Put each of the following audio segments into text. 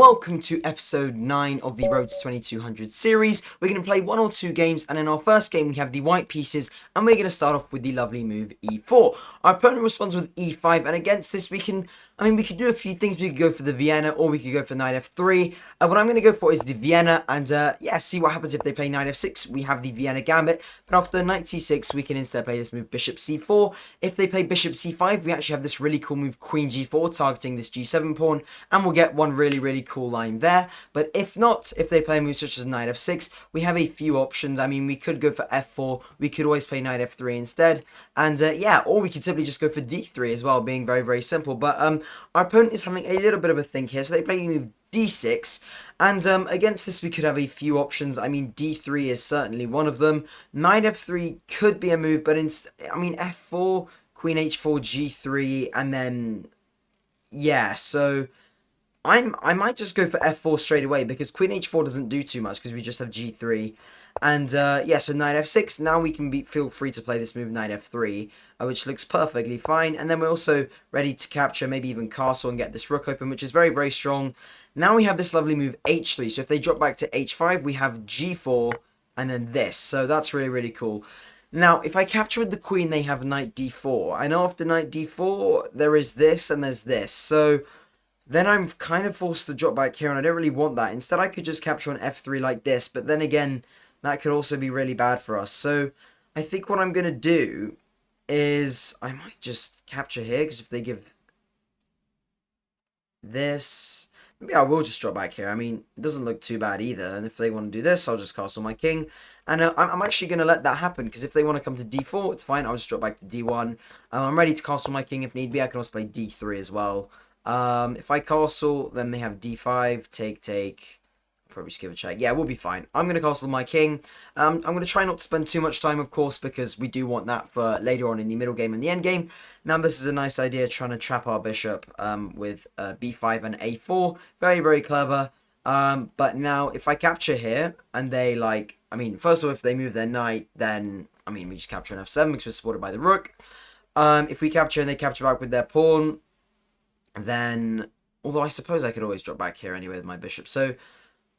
Welcome to episode 9 of the Road to 2200 series. We're going to play one or two games, and in our first game we have the white pieces, and we're going to start off with the lovely move e4. Our opponent responds with e5, and against this we could do a few things. We could go for the Vienna, or we could go for knight f3. What I'm going to go for is the Vienna, and see what happens if they play knight f6. We have the Vienna gambit, but after knight c6 we can instead play this move bishop c4. If they play bishop c5, we actually have this really cool move queen g4, targeting this g7 pawn, and we'll get one really cool line there. But if not, if they play a move such as knight f6, we have a few options. We could go for f4, we could always play knight f3 instead, and or we could simply just go for d3 as well, being very simple. But our opponent is having a little bit of a think here, so they play the move d6, and against this we could have a few options. D3 is certainly one of them. Knight f3 could be a move, but f4, queen h4, g3, and then so I might just go for f4 straight away, because queen h4 doesn't do too much because we just have g3. And so knight f6, now we can feel free to play this move knight f3, which looks perfectly fine. And then we're also ready to capture, maybe even castle and get this rook open, which is very strong. Now we have this lovely move h3, so if they drop back to h5, we have g4 and then this, so that's really cool. Now, if I capture with the queen, they have knight d4. I know after knight d4, there is this and there's this, so then I'm kind of forced to drop back here, and I don't really want that. Instead, I could just capture on f3 like this, but then again, that could also be really bad for us. So I think what I'm going to do is I might just capture here, because if they give this, maybe I will just drop back here. It doesn't look too bad either. And if they want to do this, I'll just castle my king. And I'm actually going to let that happen, because if they want to come to d4, it's fine. I'll just drop back to d1. I'm ready to castle my king if need be. I can also play d3 as well. If I castle, then they have d5, take. Probably skip a check. Yeah, we'll be fine. I'm going to castle my king. I'm going to try not to spend too much time, of course, because we do want that for later on in the middle game and the end game. Now, this is a nice idea, trying to trap our bishop with b5 and a4. Very clever. But now, if I capture here, and they, first of all, if they move their knight, then, we just capture an f7, because we're supported by the rook. If we capture and they capture back with their pawn, then, although I suppose I could always drop back here anyway with my bishop. So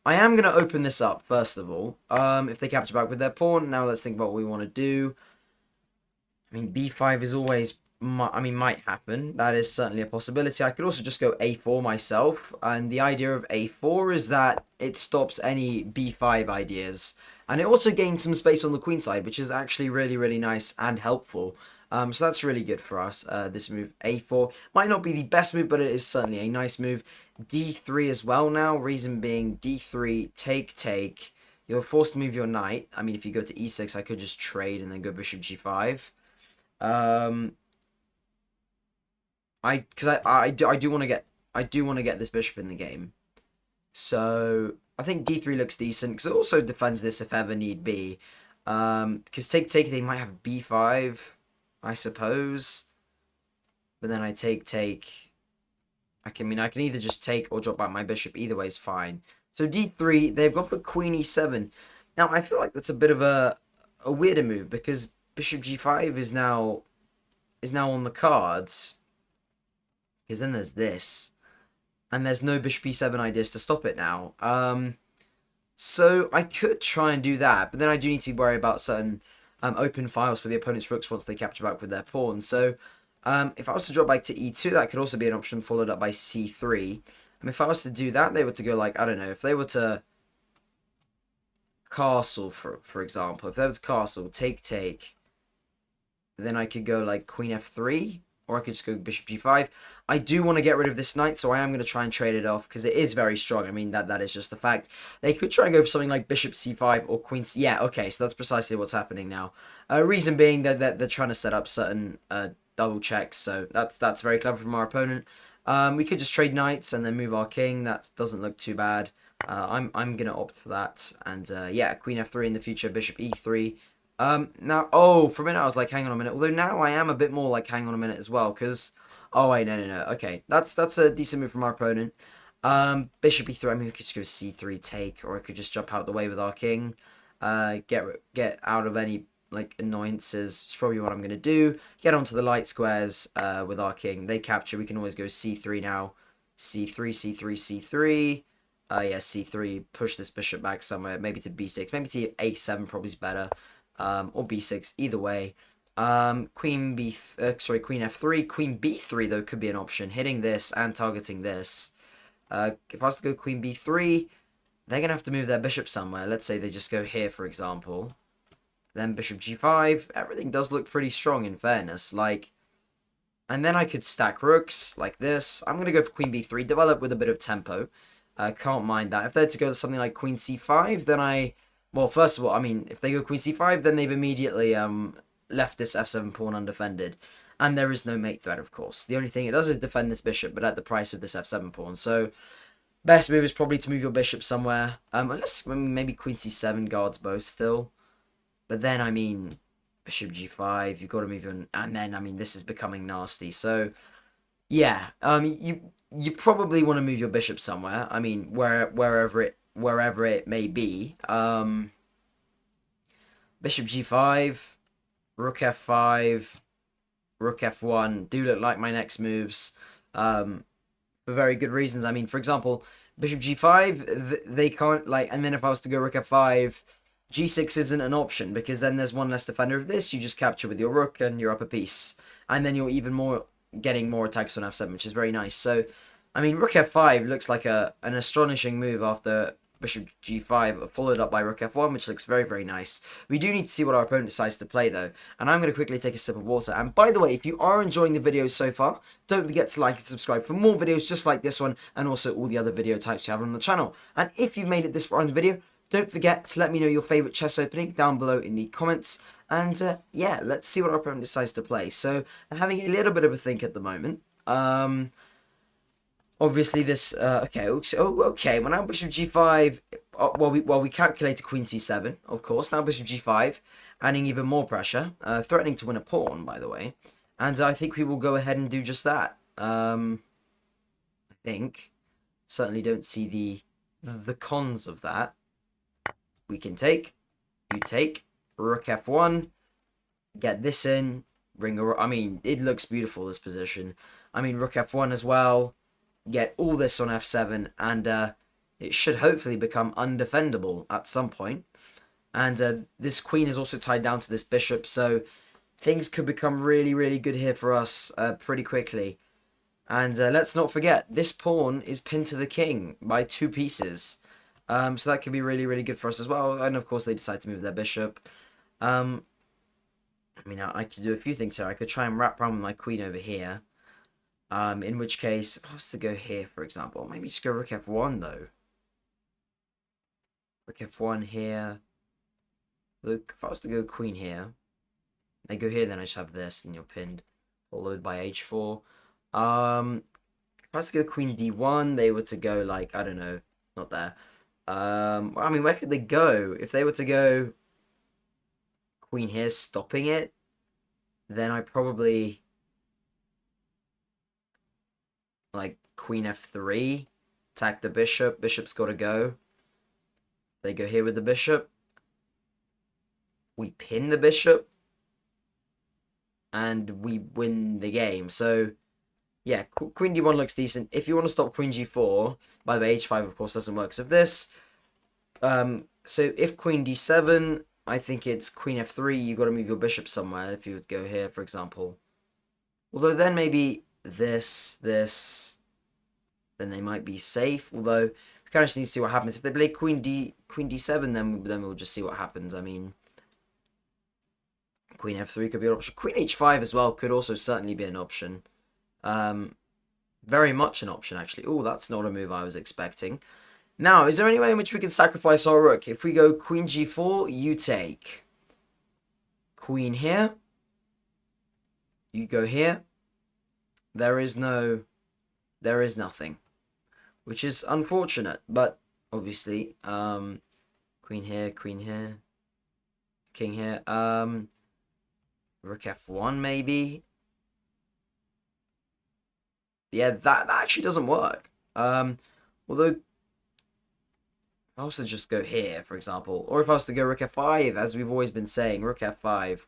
I am going to open this up, first of all. If they capture back with their pawn, now let's think about what we want to do. b5 is always, might happen. That is certainly a possibility. I could also just go a4 myself. And the idea of a4 is that it stops any b5 ideas. And it also gains some space on the queen side, which is actually really nice and helpful. So that's really good for us. This move, a4, might not be the best move, but it is certainly a nice move. d3 as well now, reason being d3, take. You're forced to move your knight. If you go to e6, I could just trade and then go bishop g5. I do want to get this bishop in the game. So I think d3 looks decent, because it also defends this if ever need be. Because take, they might have b5, I suppose. But then I take. I can either just take or drop back my bishop. Either way is fine. So d3, they've got the queen e7. Now, I feel like that's a bit of a weirder move, because bishop g5 is now on the cards. Because then there's this. And there's no bishop e7 ideas to stop it now. So I could try and do that, but then I do need to be worried about certain open files for the opponent's rooks once they capture back with their pawn. So if I was to drop back to e2, that could also be an option, followed up by c3. And if I was to do that, they were to go I don't know, if they were to castle, for example, if they were to castle, take, then I could go queen f3, or I could just go bishop g5. I do want to get rid of this knight, so I am going to try and trade it off, because it is very strong. That is just a fact. They could try and go for something like bishop c5 or queen c... Yeah, okay, so that's precisely what's happening now. Reason being that they're trying to set up certain double checks, so that's very clever from our opponent. We could just trade knights and then move our king. That doesn't look too bad. I'm going to opt for that. And queen f3 in the future, bishop e3. Now, for a minute I was hang on a minute. Although now I am a bit more hang on a minute as well, because... Oh, wait, no. Okay, that's a decent move from our opponent. Bishop e3, we could just go c3, take, or I could just jump out the way with our king. Get out of any, annoyances. It's probably what I'm going to do. Get onto the light squares, with our king. They capture, we can always go c3 now. c3, c3, c3. Yeah, c3, push this bishop back somewhere, maybe to b6, maybe to a7 probably is better, or b6, either way. Queen queen f3, queen b3 though could be an option, hitting this and targeting this. If I was to go queen b3, they're going to have to move their bishop somewhere. Let's say they just go here, for example. Then bishop g5, everything does look pretty strong in fairness, like... And then I could stack rooks like this. I'm going to go for queen b3, develop with a bit of tempo. Can't mind that. If they're to go to something like queen c5, then well, first of all, I mean, if they go queen c5, then they've immediately left this f7 pawn undefended. And there is no mate threat, of course. The only thing it does is defend this bishop, but at the price of this f7 pawn. So, best move is probably to move your bishop somewhere. Unless maybe queen c7 guards both still. But then, I mean... Bishop g5, you've got to move on, and then, I mean, this is becoming nasty. So, yeah, you probably want to move your bishop somewhere. I mean, wherever it may be. Bishop g5, rook f5, rook f1 do look like my next moves, for very good reasons. I mean, for example, bishop g5, they can't, like, and then if I was to go rook f5, g6 isn't an option, because then there's one less defender of this, you just capture with your rook and you're up a piece. And then you're even more getting more attacks on f7, which is very nice. So, I mean, rook f5 looks like an astonishing move after bishop g5, followed up by rook f1, which looks very, very nice. We do need to see what our opponent decides to play, though. And I'm going to quickly take a sip of water. And by the way, if you are enjoying the videos so far, don't forget to like and subscribe for more videos just like this one, and also all the other video types we have on the channel. And if you've made it this far in the video, don't forget to let me know your favourite chess opening down below in the comments. And, yeah, let's see what our opponent decides to play. So, I'm having a little bit of a think at the moment. Obviously, this... okay. Well, now bishop g5... Well, we calculated queen c7, of course. Now bishop g5, adding even more pressure. Threatening to win a pawn, by the way. And I think we will go ahead and do just that. I think. Certainly don't see the cons of that. We can take, you take, rook f1, get this in, I mean, it looks beautiful, this position. I mean, rook f1 as well, get all this on f7, and it should hopefully become undefendable at some point. And this queen is also tied down to this bishop, so things could become really, really good here for us pretty quickly. And let's not forget, this pawn is pinned to the king by 2 pieces. So that could be really, really good for us as well. And of course, they decide to move their bishop. I mean, I could do a few things here. I could try and wrap around with my queen over here. In which case, if I was to go here, for example, maybe just go rook f1, though. Rook f1 here. Look, if I was to go queen here, I go here, then I just have this, and you're pinned. Followed by h4. If I was to go queen d1, they were to go, like, I don't know, not there. I mean, where could they go? If they were to go queen here, stopping it, then I probably like queen f3, attack the bishop. Bishop's got to go. They go here with the bishop. We pin the bishop, and we win the game. So, yeah, queen d1 looks decent. If you want to stop queen g4, by the way, h5 of course doesn't work. Because of this. So if queen d7, I think it's queen f3, you got to move your bishop somewhere if you would go here, for example. Although then maybe this, then they might be safe. Although we kind of just need to see what happens. If they play queen d7, then we'll just see what happens. I mean, queen f3 could be an option. Queen h5 as well could also certainly be an option. Very much an option, actually. Oh, that's not a move I was expecting. Now, is there any way in which we can sacrifice our rook? If we go queen g4, you take. Queen here. You go here. There is nothing. Which is unfortunate, but obviously, queen here, king here, rook f1 maybe. Yeah, that actually doesn't work. Although, I also just go here, for example. Or if I was to go rook f5, as we've always been saying, rook f5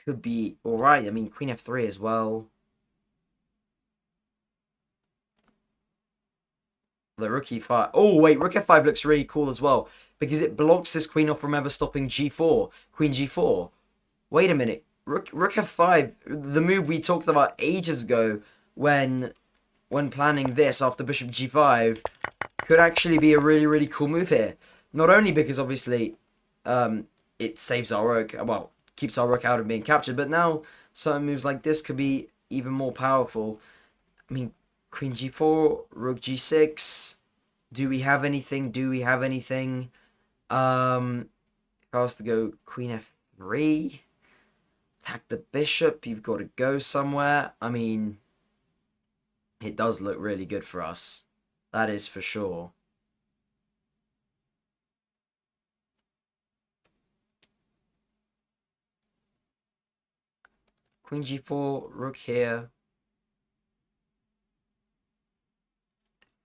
could be alright. I mean, queen f3 as well. The rook e5. Oh, wait, rook f5 looks really cool as well, because it blocks this queen off from ever stopping g4. Queen g4. Wait a minute. Rook f5, the move we talked about ages ago when planning this after bishop g5, could actually be a really, really cool move here. Not only because, obviously, it saves our rook, well, keeps our rook out of being captured, but now certain moves like this could be even more powerful. I mean, queen g4, rook g6. Do we have anything? If I was to go queen f3, attack the bishop, you've got to go somewhere. I mean, it does look really good for us. That is for sure. Queen g4, rook here.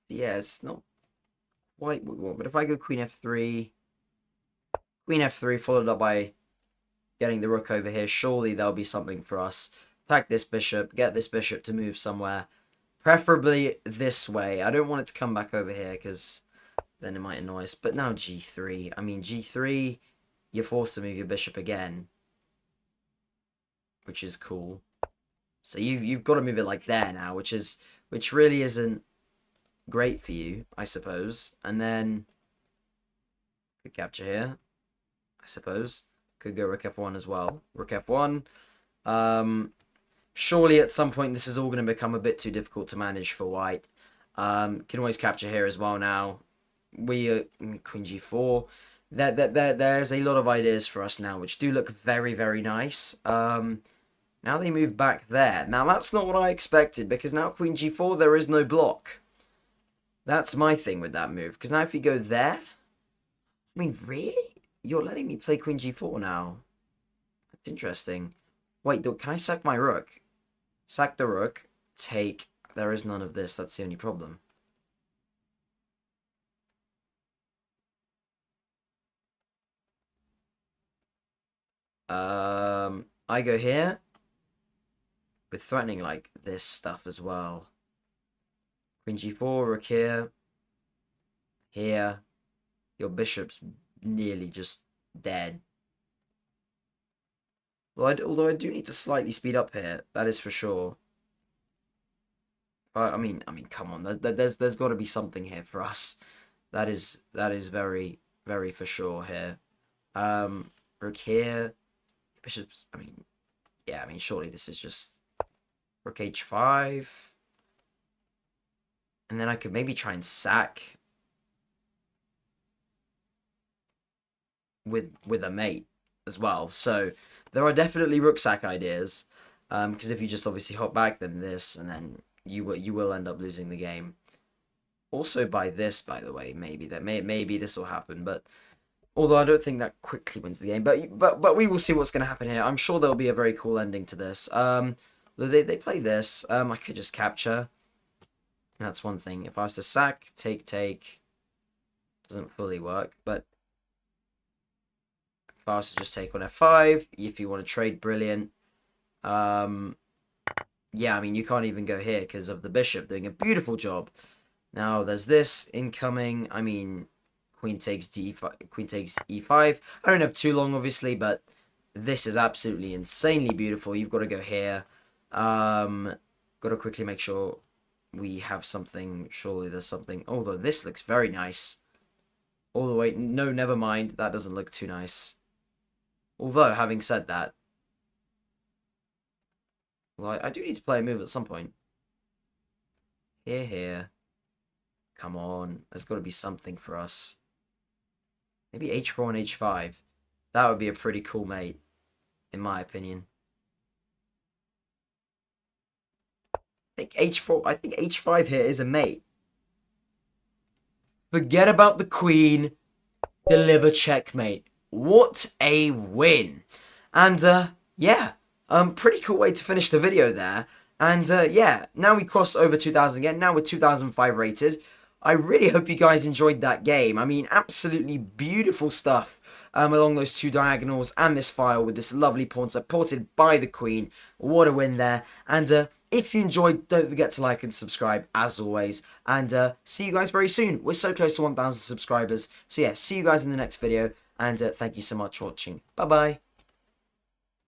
Yeah, it's not quite what we want. But if I go queen f3 followed up by getting the rook over here, surely there'll be something for us. Attack this bishop, get this bishop to move somewhere. Preferably this way. I don't want it to come back over here, because then it might annoy us. But now g3. I mean, g3, you're forced to move your bishop again, which is cool. So you've got to move it like there now, which really isn't great for you, I suppose. And then could capture here, I suppose. Could go rook f1 as well. Rook f1. Surely at some point this is all going to become a bit too difficult to manage for white. Can always capture here as well now. Queen g4. There's a lot of ideas for us now, which do look very, very nice. Now they move back there. Now that's not what I expected, because now queen g4, there is no block. That's my thing with that move, because now if you go there... I mean, really? You're letting me play queen g4 now? That's interesting. Wait, can I sack my rook? Sack the rook. Take... There is none of this, that's the only problem. I go here. With threatening, like, this stuff as well. Queen g4, rook here. Here. Your bishop's nearly just dead. Although I do need to slightly speed up here. That is for sure. I mean, come on. There's got to be something here for us. That is very, very for sure here. Rook here. Bishops. I mean, yeah. I mean, surely this is just rook h5, and then I could maybe try and sack with a mate as well. So there are definitely rook sack ideas. Because if you just obviously hop back, then this, and then you will end up losing the game. Also by this, by the way, maybe this will happen, but although I don't think that quickly wins the game, but we will see what's going to happen here. I'm sure there'll be a very cool ending to this. They play this. I could just capture. That's one thing. If I was to sack, take, doesn't fully work, but if I was to just take on f5, if you want to trade, brilliant. Yeah, I mean, you can't even go here because of the bishop doing a beautiful job. Now, there's this incoming. I mean, queen takes d5, queen takes e5. I don't have too long, obviously, but this is absolutely insanely beautiful. You've got to go here. Got to quickly make sure we have something. Surely there's something. Although this looks very nice. All the way. No, never mind. That doesn't look too nice. Although, having said that, well, I do need to play a move at some point. Here. Come on. There's got to be something for us. Maybe h4 and h5. That would be a pretty cool mate, in my opinion. I think h5 here is a mate. Forget about the queen. Deliver checkmate. What a win. And, yeah. Pretty cool way to finish the video there. And, yeah, now we cross over 2,000 again. Now we're 2005 rated. I really hope you guys enjoyed that game. I mean, absolutely beautiful stuff along those two diagonals and this file with this lovely pawn supported by the queen. What a win there. And if you enjoyed, don't forget to like and subscribe as always. and see you guys very soon. We're so close to 1,000 subscribers. So yeah, see you guys in the next video, and thank you so much for watching. Bye bye.